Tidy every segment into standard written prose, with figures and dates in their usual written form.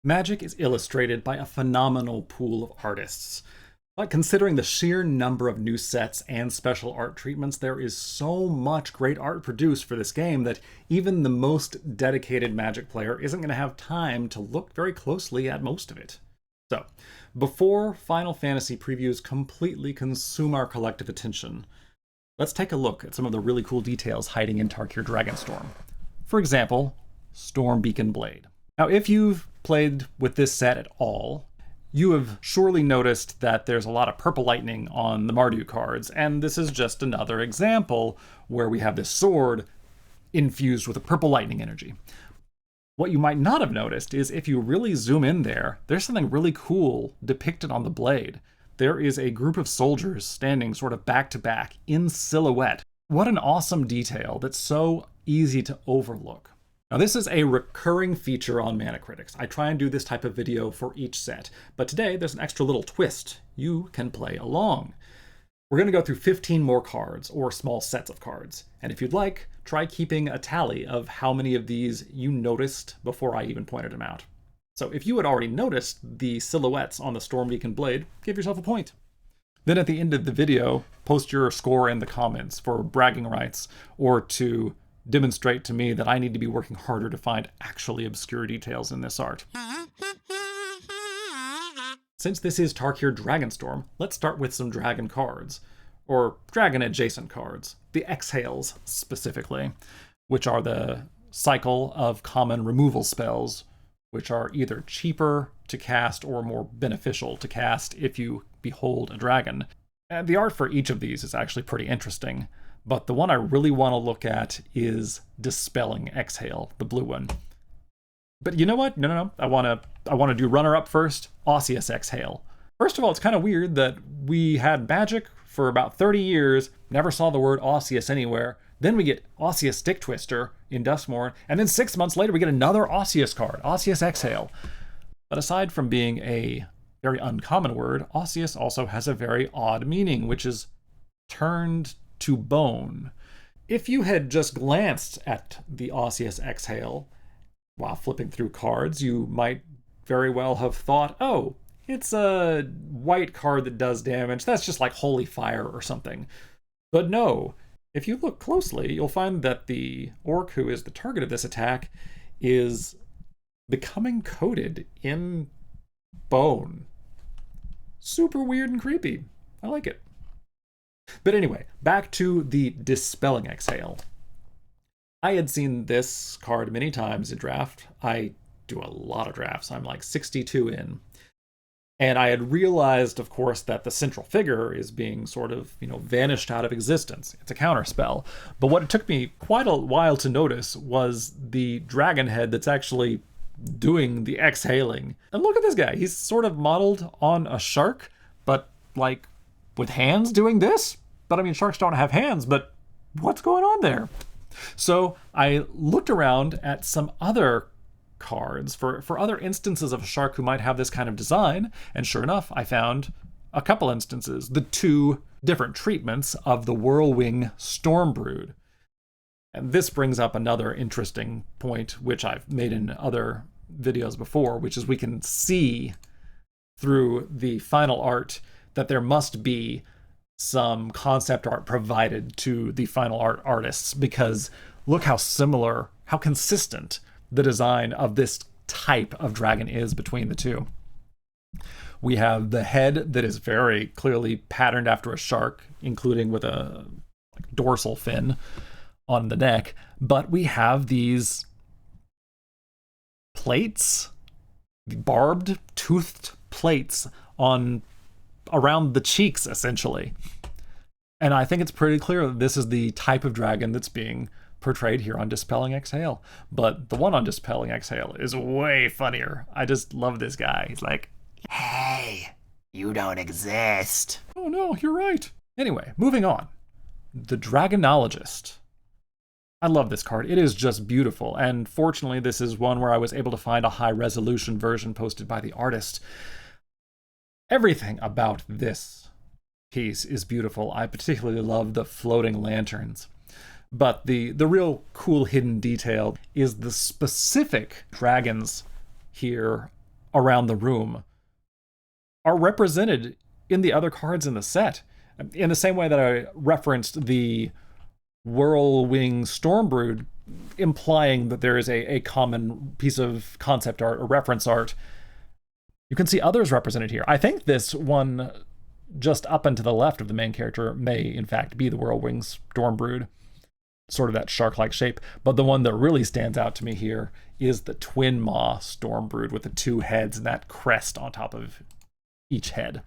Magic is illustrated by a phenomenal pool of artists. But considering the sheer number of new sets and special art treatments, there is so much great art produced for this game that even the most dedicated Magic player isn't going to have time to look very closely at most of it. So, before Final Fantasy previews completely consume our collective attention, let's take a look at some of the really cool details hiding in Tarkir Dragonstorm. For example, Storm Beacon Blade. Now, if you've played with this set at all, you have surely noticed that there's a lot of purple lightning on the Mardu cards, and this is just another example where we have this sword infused with a purple lightning energy. What you might not have noticed is if you really zoom in there, there's something really cool depicted on the blade. There is a group of soldiers standing sort of back to back in silhouette. What an awesome detail that's so easy to overlook. Now, this is a recurring feature on Mana Critics. I try and do this type of video for each set, but today there's an extra little twist. You can play along. We're going to go through 15 more cards, or small sets of cards, and if you'd like, try keeping a tally of how many of these you noticed before I even pointed them out. So if you had already noticed the silhouettes on the Storm Beacon Blade, give yourself a point. Then at the end of the video, post your score in the comments for bragging rights, or to demonstrate to me that I need to be working harder to find actually obscure details in this art. Since this is Tarkir Dragonstorm, let's start with some dragon cards, or dragon-adjacent cards, the Exhales specifically, which are the cycle of common removal spells, which are either cheaper to cast or more beneficial to cast if you behold a dragon. And the art for each of these is actually pretty interesting. But the one I really want to look at is Dispelling Exhale, the blue one. But you know what? No. I want to do runner-up first, Osseous Exhale. First of all, it's kind of weird that we had Magic for about 30 years, never saw the word Osseous anywhere. Then we get Osseous Stick Twister in Duskmourn, and then 6 months later we get another Osseous card, Osseous Exhale. But aside from being a very uncommon word, Osseous also has a very odd meaning, which is turned to bone. If you had just glanced at the Osseous Exhale while flipping through cards, you might very well have thought, oh, it's a white card that does damage. That's just like Holy Fire or something. But no, if you look closely, you'll find that the orc who is the target of this attack is becoming coated in bone. Super weird and creepy. I like it. But anyway, back to the Dispelling Exhale. I had seen this card many times in draft. I do a lot of drafts. I'm like 62 in. And I had realized, of course, that the central figure is being sort of, vanished out of existence. It's a counterspell. But what it took me quite a while to notice was the dragon head that's actually doing the exhaling. And look at this guy. He's sort of modeled on a shark, but like with hands doing this? But I mean, sharks don't have hands, but what's going on there? So I looked around at some other cards for other instances of a shark who might have this kind of design, and sure enough, I found a couple instances, the two different treatments of the Whirlwing Stormbrood. And this brings up another interesting point, which I've made in other videos before, which is we can see through the final art that there must be some concept art provided to the final art artists, because look how similar, how consistent the design of this type of dragon is between the two. We have the head that is very clearly patterned after a shark, including with a dorsal fin on the neck, but we have these plates, barbed, toothed plates on around the cheeks, essentially. And I think it's pretty clear that this is the type of dragon that's being portrayed here on Dispelling Exhale. But the one on Dispelling Exhale is way funnier. I just love this guy. He's like, hey, you don't exist. Oh no, you're right. Anyway, moving on. The Dragonologist. I love this card. It is just beautiful. And fortunately, this is one where I was able to find a high resolution version posted by the artist. Everything about this piece is beautiful. I particularly love the floating lanterns. But the real cool hidden detail is the specific dragons here around the room are represented in the other cards in the set. In the same way that I referenced the Whirlwing Stormbrood, implying that there is a common piece of concept art or reference art, you can see others represented here. I think this one just up and to the left of the main character may, in fact, be the Whirlwing Stormbrood, sort of that shark-like shape. But the one that really stands out to me here is the Twin Maw Stormbrood with the two heads and that crest on top of each head.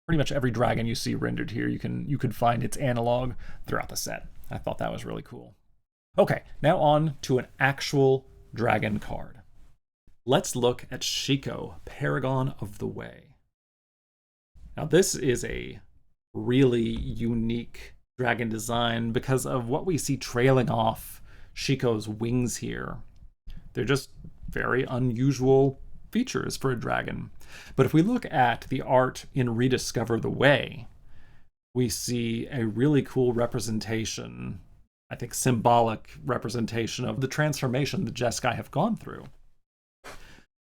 Pretty much every dragon you see rendered here, you can find its analog throughout the set. I thought that was really cool. Okay, now on to an actual dragon card. Let's look at Shiko, Paragon of the Way. Now this is a really unique dragon design because of what we see trailing off Shiko's wings here. They're just very unusual features for a dragon. But if we look at the art in Rediscover the Way, we see a really cool representation, I think symbolic representation of the transformation the Jeskai have gone through.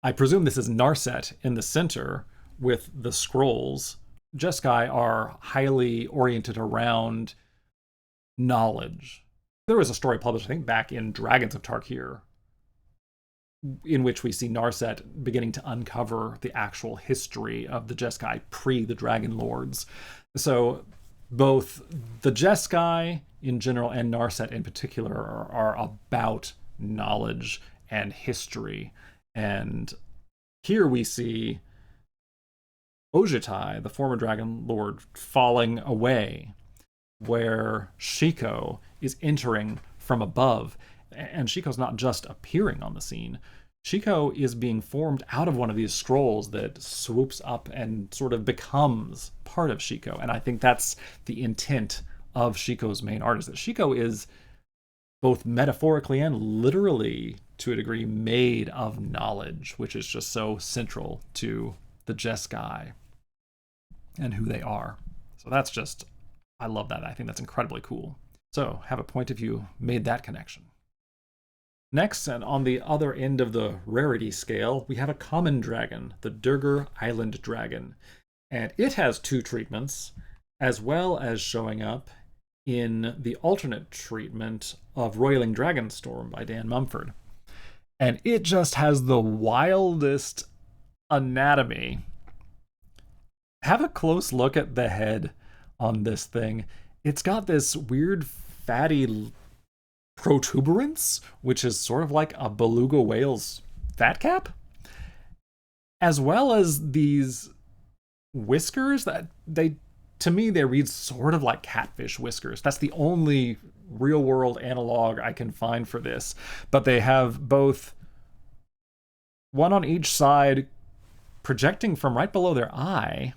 I presume this is Narset in the center with the scrolls. Jeskai are highly oriented around knowledge. There was a story published, I think, back in Dragons of Tarkir, in which we see Narset beginning to uncover the actual history of the Jeskai pre the Dragon Lords. So both the Jeskai in general and Narset in particular are about knowledge and history. And here we see Ojutai, the former Dragon Lord, falling away, where Shiko is entering from above. And Shiko's not just appearing on the scene. Shiko is being formed out of one of these scrolls that swoops up and sort of becomes part of Shiko. And I think that's the intent of Shiko's main art, is that Shiko is both metaphorically and literally, to a degree, made of knowledge, which is just so central to the Jeskai and who they are. So that's just, I love that. I think that's incredibly cool. So have a point if you made that connection. Next, and on the other end of the rarity scale, we have a common dragon, the Durgger Island Dragon. And it has two treatments, as well as showing up in the alternate treatment of Roiling Dragonstorm by Dan Mumford. And it just has the wildest anatomy. Have a close look at the head on this thing. It's got this weird fatty protuberance, which is sort of like a beluga whale's fat cap, as well as these whiskers that to me they read sort of like catfish whiskers. That's the only real world analog I can find for this, but they have both one on each side projecting from right below their eye,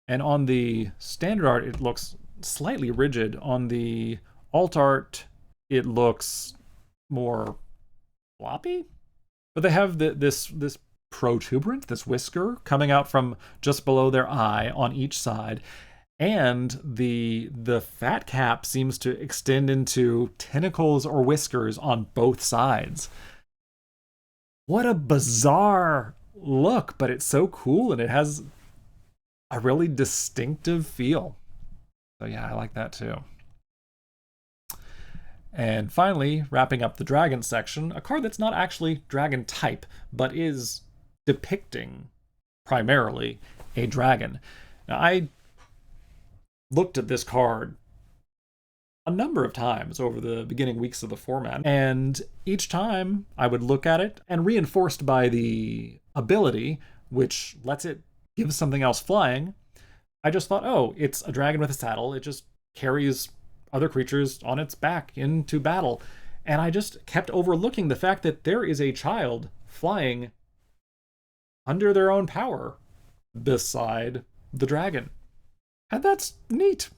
and on the standard art it looks slightly rigid. On the alt art it looks more floppy, but they have this protuberance, this whisker coming out from just below their eye on each side, and the fat cap seems to extend into tentacles or whiskers on both sides. What a bizarre look, but it's so cool, and it has a really distinctive feel. So yeah, I like that too. And finally, wrapping up the dragon section, a card that's not actually dragon type, but is depicting primarily a dragon. Now, I looked at this card a number of times over the beginning weeks of the format, and each time I would look at it, and reinforced by the ability, which lets it give something else flying, I just thought, oh, it's a dragon with a saddle. It just carries other creatures on its back into battle. And I just kept overlooking the fact that there is a child flying under their own power beside the dragon. And that's neat.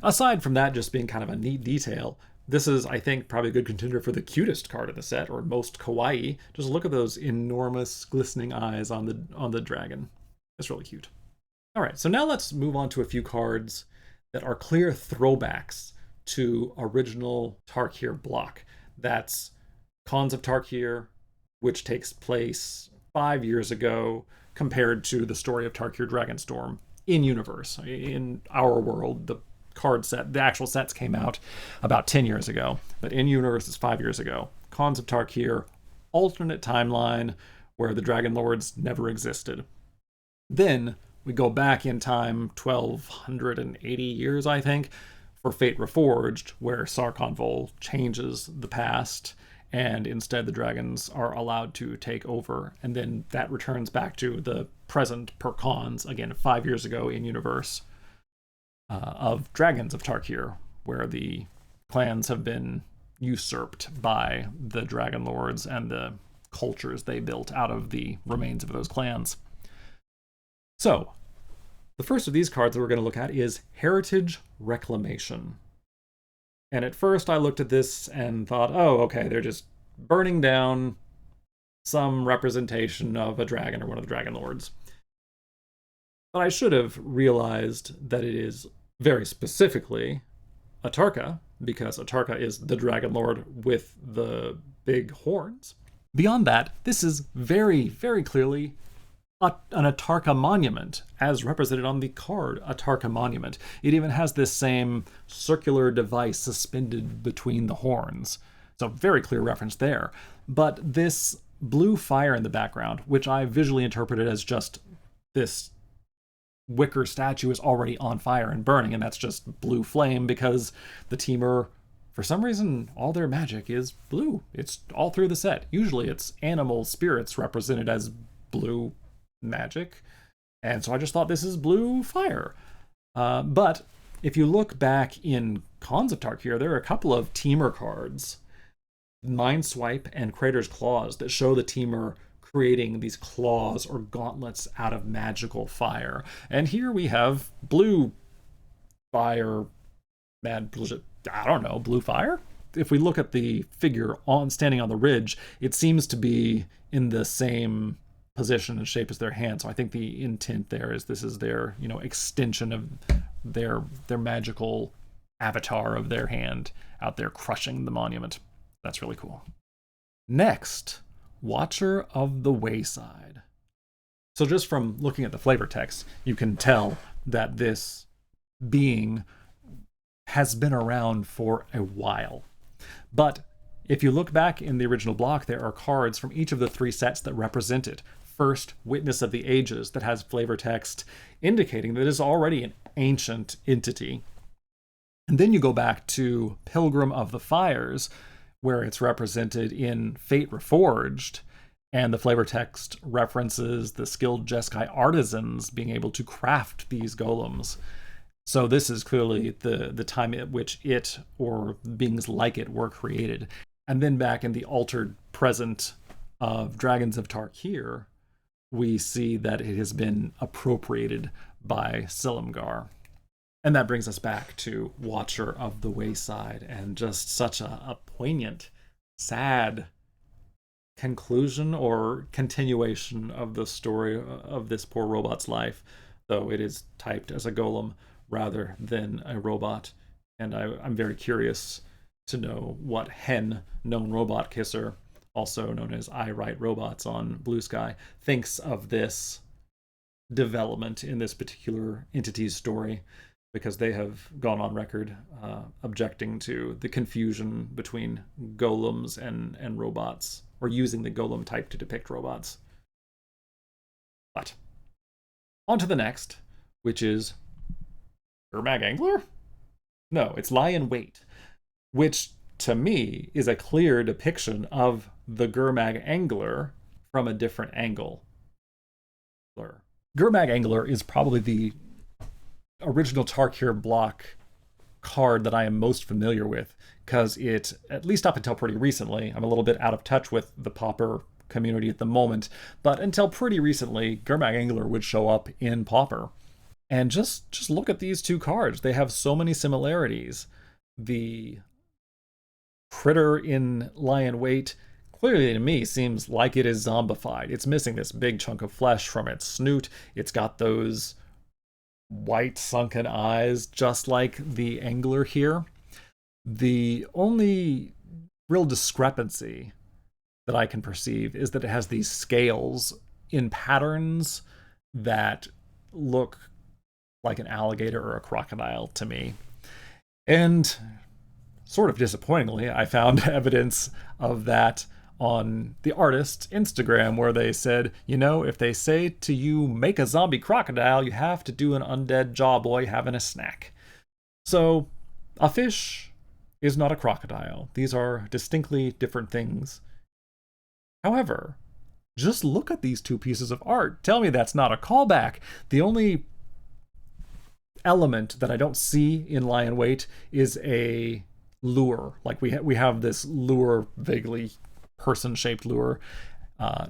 Aside from that just being kind of a neat detail, this is, I think, probably a good contender for the cutest card in the set, or most kawaii. Just look at those enormous glistening eyes on the dragon. It's really cute. All right, so now let's move on to a few cards that are clear throwbacks to original Tarkir block. That's Khans of Tarkir, which takes place 5 years ago compared to the story of Tarkir Dragonstorm in universe. In our world, the card set, the actual sets came out about 10 years ago, but in universe is 5 years ago. Khans of Tarkir, alternate timeline where the Dragon Lords never existed. Then we go back in time 1280 years, I think, for Fate Reforged, where Sarkhan Vol changes the past, and instead the dragons are allowed to take over. And then that returns back to the present per Khans, again, 5 years ago in universe, of Dragons of Tarkir, where the clans have been usurped by the Dragon Lords and the cultures they built out of the remains of those clans. So, the first of these cards that we're going to look at is Heritage Reclamation. And at first I looked at this and thought, oh, okay, they're just burning down some representation of a dragon or one of the Dragon Lords. But I should have realized that it is very specifically Atarka, because Atarka is the Dragon Lord with the big horns. Beyond that, this is very, very clearly an Atarka monument, as represented on the card Atarka monument. It even has this same circular device suspended between the horns. So very clear reference there. But this blue fire in the background, which I visually interpreted as just this wicker statue is already on fire and burning, and that's just blue flame because the Temur, for some reason, all their magic is blue. It's all through the set. Usually it's animal spirits represented as blue magic, and so I just thought this is blue fire. But if you look back in Khans of Tarkir, there are a couple of Temur cards, Mind Swipe and Crater's Claws, that show the Temur creating these claws or gauntlets out of magical fire. And here we have blue fire, blue fire? If we look at the figure standing on the ridge, it seems to be in the same position and shape as their hand. So I think the intent there is this is their, extension of their magical avatar of their hand out there crushing the monument. That's really cool. Next, Watcher of the Wayside. So just from looking at the flavor text, you can tell that this being has been around for a while. But if you look back in the original block, there are cards from each of the 3 sets that represent it. First, Witness of the Ages, that has flavor text indicating that it is already an ancient entity. And then you go back to Pilgrim of the Fires, where it's represented in Fate Reforged, and the flavor text references the skilled Jeskai artisans being able to craft these golems. So this is clearly the time at which it, or beings like it, were created. And then back in the altered present of Dragons of Tarkir, we see that it has been appropriated by Silumgar. And that brings us back to Watcher of the Wayside, and just such a poignant, sad conclusion or continuation of the story of this poor robot's life, though it is typed as a golem rather than a robot. And I'm very curious to know what Hen, known robot kisser, also known as I Write Robots on Blue Sky, thinks of this development in this particular entity's story, because they have gone on record objecting to the confusion between golems and robots, or using the golem type to depict robots. But on to the next, which is Germag Angler? No, it's Lie in Wait, which to me is a clear depiction of the Germag Angler from a different angle. Germag Angler is probably the original Tarkir block card that I am most familiar with, because it, at least up until pretty recently, I'm a little bit out of touch with the Pauper community at the moment, but until pretty recently, Germag Angler would show up in Pauper. And just look at these 2 cards. They have so many similarities. The critter in Lie in Wait clearly to me seems like it is zombified. It's missing this big chunk of flesh from its snoot. It's got those white sunken eyes, just like the angler here. The only real discrepancy that I can perceive is that it has these scales in patterns that look like an alligator or a crocodile to me. And sort of disappointingly, I found evidence of that on the artist's Instagram, where they said, you know, if they say to you, make a zombie crocodile, you have to do an undead jawboy having a snack. So, a fish is not a crocodile. These are distinctly different things. However, just look at these two pieces of art. Tell me that's not a callback. The only element that I don't see in Lie in Wait is a lure. Like we have this lure, vaguely person-shaped lure,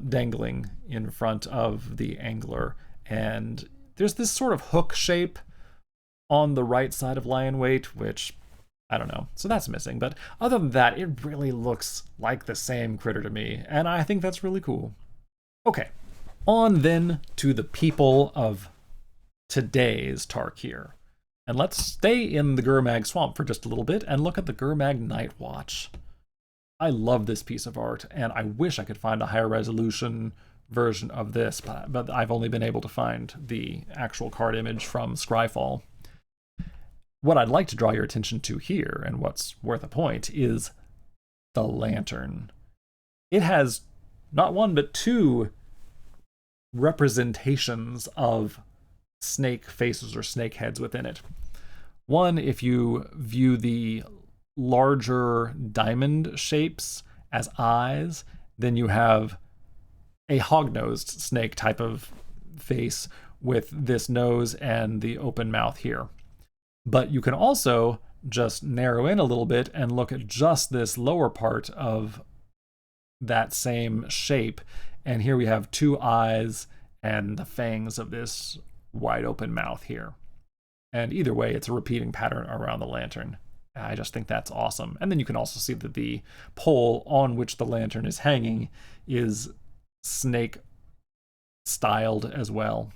dangling in front of the angler, and there's this sort of hook shape on the right side of Lie in Wait, which I don't know. So that's missing. But other than that, it really looks like the same critter to me, and I think that's really cool. Okay, on then to the people of today's Tarkir. And let's stay in the Germag swamp for just a little bit and look at the Germag Night Watch. I love this piece of art, and I wish I could find a higher resolution version of this, but I've only been able to find the actual card image from Scryfall. What I'd like to draw your attention to here, and what's worth a point, is the lantern. It has not one, but two representations of snake faces or snake heads within it. One, if you view the larger diamond shapes as eyes, then you have a hog-nosed snake type of face with this nose and the open mouth here. But you can also just narrow in a little bit and look at just this lower part of that same shape. And here we have two eyes and the fangs of this wide open mouth here. And either way, it's a repeating pattern around the lantern. I just think that's awesome. And then you can also see that the pole on which the lantern is hanging is snake styled as well.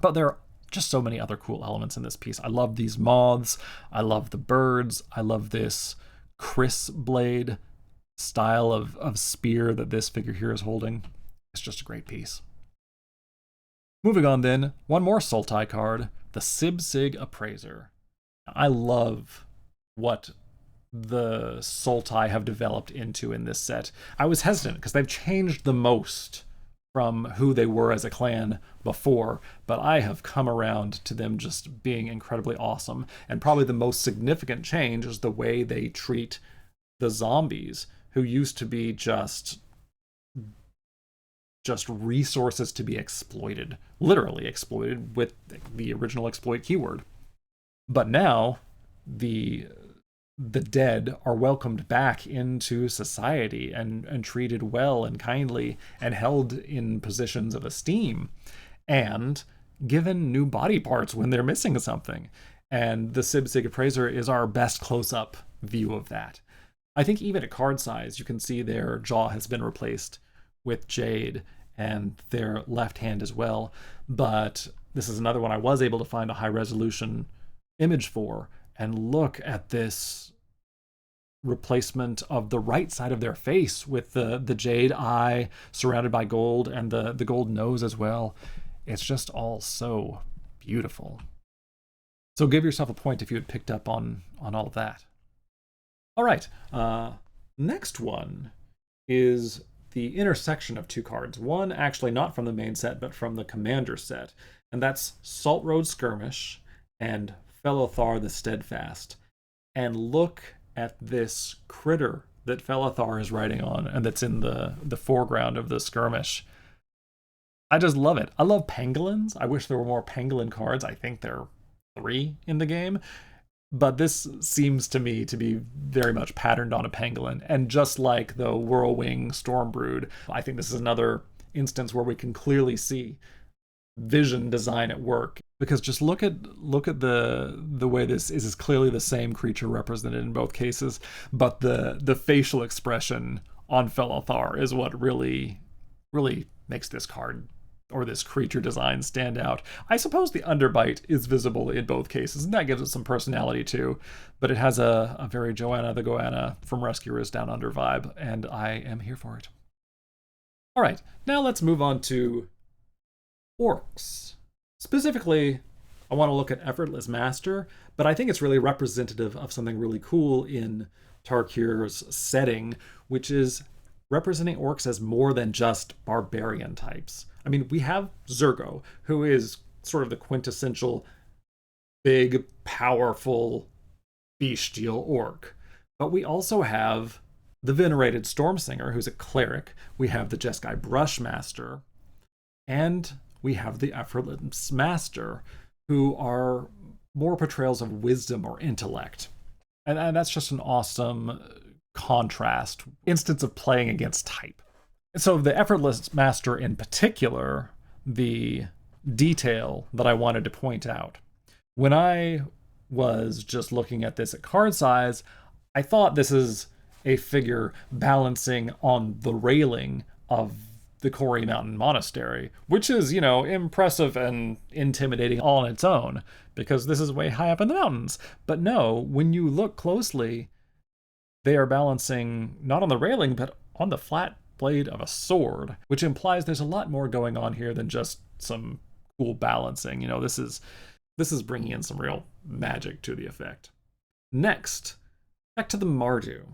But there are just so many other cool elements in this piece. I love these moths. I love the birds. I love this Chris blade style of spear that this figure here is holding. It's just a great piece. Moving on then, one more Sultai card, the Sultai Appraiser. I love what the Sultai have developed into in this set. I was hesitant because they've changed the most from who they were as a clan before, but I have come around to them just being incredibly awesome. And probably the most significant change is the way they treat the zombies, who used to be just resources to be exploited, literally exploited with the original exploit keyword. But now the dead are welcomed back into society and treated well and kindly and held in positions of esteem and given new body parts when they're missing something. And the Sultai Appraiser is our best close-up view of that. I think even at card size, you can see their jaw has been replaced with jade and their left hand as well. But this is another one I was able to find a high resolution image for, and look at this replacement of the right side of their face with the jade eye surrounded by gold and the gold nose as well. It's just all so beautiful. So give yourself a point if you had picked up on all of that. All right, next one is the intersection of two cards. One actually not from the main set, but from the Commander set, and that's Salt Road Skirmish and Felathar the Steadfast. And look at this critter that Felathar is riding on and that's in the foreground of the skirmish. I just love it. I love pangolins. I wish there were more pangolin cards. I think there are 3 in the game. But this seems to me to be very much patterned on a pangolin. And just like the Whirlwing Stormbrood, I think this is another instance where we can clearly see vision design at work. Because just look at the way this is clearly the same creature represented in both cases, but the facial expression on Felathar is what really makes this card or this creature design stand out. I suppose the underbite is visible in both cases, and that gives it some personality too, but it has a very Joanna the Goanna from Rescuers Down Under vibe, and I am here for it. All right, now let's move on to orcs. Specifically, I want to look at Effortless Master, but I think it's really representative of something really cool in Tarkir's setting, which is representing orcs as more than just barbarian types. I mean, we have Zurgo, who is sort of the quintessential big, powerful, bestial orc. But we also have the venerated Stormsinger, who's a cleric. We have the Jeskai Brushmaster. And we have the Effortless Master, who are more portrayals of wisdom or intellect. And that's just an awesome contrast, instance of playing against type. So the Effortless Master in particular, the detail that I wanted to point out. When I was just looking at this at card size, I thought this is a figure balancing on the railing of the Kori Mountain Monastery, which is, you know, impressive and intimidating all on its own, because this is way high up in the mountains. But no, when you look closely, they are balancing not on the railing, but on the flat blade of a sword, which implies there's a lot more going on here than just some cool balancing. You know, this is bringing in some real magic to the effect. Next, back to the Mardu.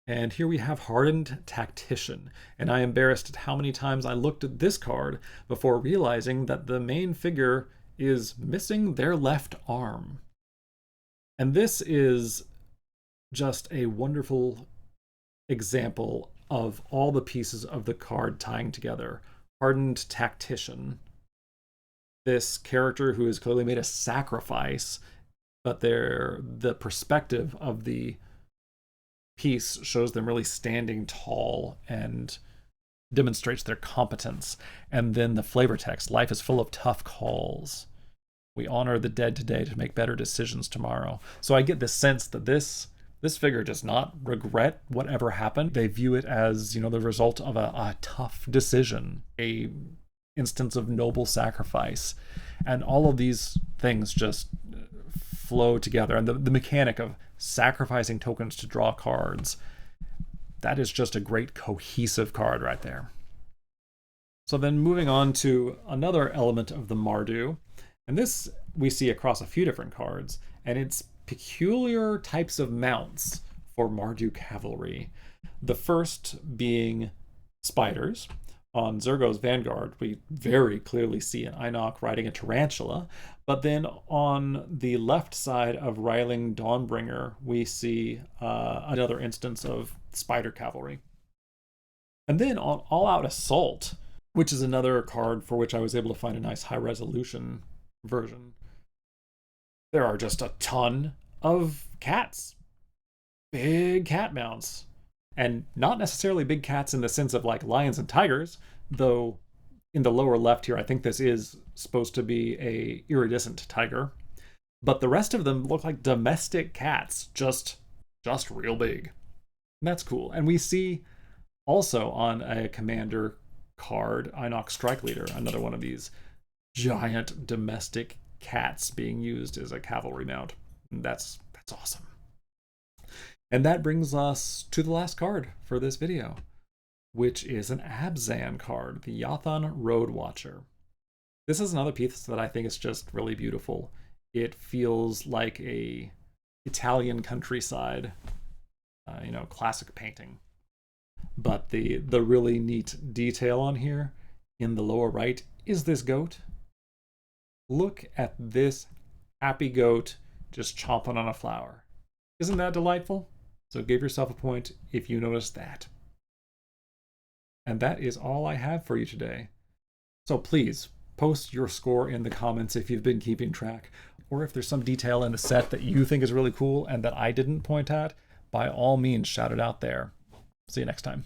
And here we have Hardened Tactician. And I am embarrassed at how many times I looked at this card before realizing that the main figure is missing their left arm. And this is just a wonderful example of all the pieces of the card tying together. Hardened Tactician. This character who has clearly made a sacrifice, but the perspective of the piece shows them really standing tall and demonstrates their competence. And then the flavor text, life is full of tough calls. We honor the dead today to make better decisions tomorrow. So I get this sense that this figure does not regret whatever happened. They view it as, you know, the result of a tough decision, a instance of noble sacrifice. And all of these things just flow together. And the mechanic of sacrificing tokens to draw cards, that is just a great cohesive card right there. So then moving on to another element of the Mardu, and this we see across a few different cards, and it's peculiar types of mounts for Mardu Cavalry. The first being spiders. On Zurgo's Vanguard, we very clearly see an Einok riding a tarantula, but then on the left side of Roiling Dawnbringer, we see another instance of spider cavalry. And then on All Out Assault, which is another card for which I was able to find a nice high-resolution version, there are just a ton of cats. Big cat mounts. And not necessarily big cats in the sense of like lions and tigers, though in the lower left here, I think this is supposed to be a iridescent tiger. But the rest of them look like domestic cats, just real big. And that's cool. And we see also on a commander card, Einok Strike Leader, another one of these giant domestic cats being used as a cavalry mount. And that's awesome. And that brings us to the last card for this video, which is an Abzan card, the Yathan Road Watcher. This is another piece that I think is just really beautiful. It feels like a Italian countryside, classic painting. But the really neat detail on here in the lower right is this goat. Look at this happy goat just chomping on a flower. Isn't that delightful? So give yourself a point if you notice that. And that is all I have for you today. So please post your score in the comments if you've been keeping track, or if there's some detail in the set that you think is really cool and that I didn't point at, by all means shout it out there. See you next time.